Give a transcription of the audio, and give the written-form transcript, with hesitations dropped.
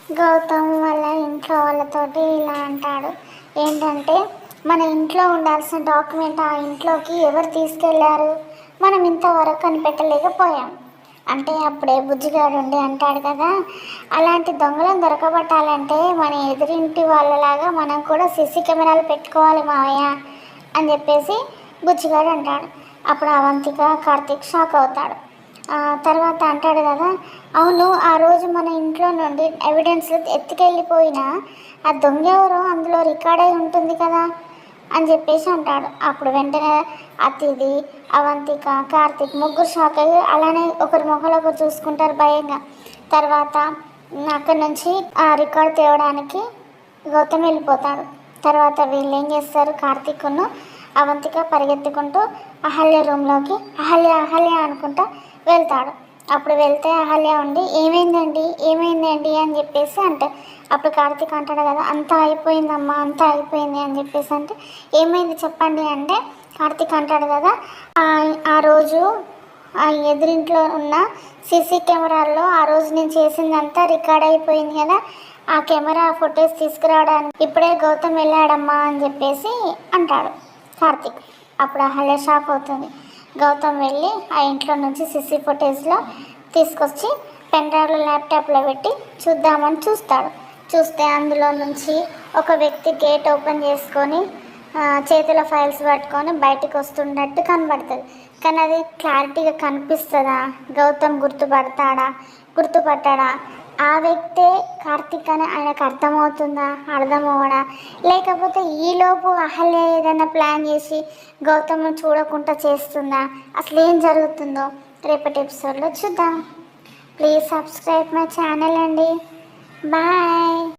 గౌతమ్ వాళ్ళ ఇంట్లో వాళ్ళతోటి ఇలా అంటాడు. ఏంటంటే మన ఇంట్లో ఉండాల్సిన డాక్యుమెంట్ ఆ ఇంట్లోకి ఎవరు తీసుకెళ్లారు, మనం ఇంతవరకు కనిపెట్టలేకపోయాం. అంటే అప్పుడే బుజ్జిగాడు ఉండి అంటాడు కదా, అలాంటి దొంగలను దొరకబట్టాలంటే మన ఎదురింటి వాళ్ళలాగా మనం కూడా సీసీ కెమెరాలు పెట్టుకోవాలి మావయ్య అని చెప్పేసి బుజ్జిగాడు అంటాడు. అప్పుడు అవంతిక కార్తీక్ షాక్ అవుతాడు. తర్వాత అంటాడు కదా, అవును ఆ రోజు మన ఇంట్లో నుండి ఎవిడెన్స్ ఎత్తుకెళ్ళిపోయినా ఆ దొంగ ఎవరో అందులో రికార్డ్ అయి ఉంటుంది కదా అని చెప్పేసి అంటాడు. అప్పుడు వెంటనే అతిథి, అవంతిక, కార్తీక్ ముగ్గురు షాక్ అయ్యి అలానే ఒకరి మొహలు ఒకరు చూసుకుంటారు భయంగా. తర్వాత అక్కడి నుంచి ఆ రికార్డ్ తేవడానికి గౌతమ్ వెళ్ళిపోతాడు. తర్వాత వీళ్ళు ఏం చేస్తారు, కార్తీక్ను అవంతిక పరిగెత్తుకుంటూ అహల్య రూమ్లోకి అహల్య అహల్య అనుకుంటా వెళ్తాడు. అప్పుడు వెళ్తే అహల్య ఉండి ఏమైందండి అని చెప్పేసి అంటే అప్పుడు కార్తీక్ అంటాడు కదా, అంతా అయిపోయిందమ్మా అంతా అయిపోయింది అని చెప్పేసి అంటే ఏమైంది చెప్పండి అంటే కార్తీక్ అంటాడు కదా, ఆ రోజు ఆ ఎదురింట్లో ఉన్న సీసీ కెమెరాల్లో ఆ రోజు నేను చేసిందంతా రికార్డ్ అయిపోయింది కదా, ఆ కెమెరా ఫొటోస్ తీసుకురావడానికి ఇప్పుడే గౌతమ్ వెళ్ళాడమ్మా అని చెప్పేసి అంటాడు కార్తీక్. అప్పుడు అహల్య షాక్ అవుతుంది. గౌతమ్ వెళ్ళి ఆ ఇంట్లో నుంచి సీసీ ఫుటేజ్లో తీసుకొచ్చి పెన్ డ్రైవ్లో ల్యాప్టాప్లో పెట్టి చూద్దామని చూస్తే అందులో నుంచి ఒక వ్యక్తి గేట్ ఓపెన్ చేసుకొని చేతిలో ఫైల్స్ పట్టుకొని బయటకు వస్తున్నట్టు కనబడుతుంది. కానీ అది క్లారిటీగా కనిపిస్తుందా, గౌతమ్ గుర్తుపట్టాడా, ఆ వ్యక్తే కార్తీక్ అని ఆయనకు అర్థమవడా, లేకపోతే ఈలోపు అహల్య ఏదైనా ప్లాన్ చేసి గౌతమ్ను చూడకుండా చేస్తుందా, అసలు ఏం జరుగుతుందో రేపటి ఎపిసోడ్లో చూద్దాం. ప్లీజ్ సబ్స్క్రైబ్ మై ఛానల్ అండి. బాయ్.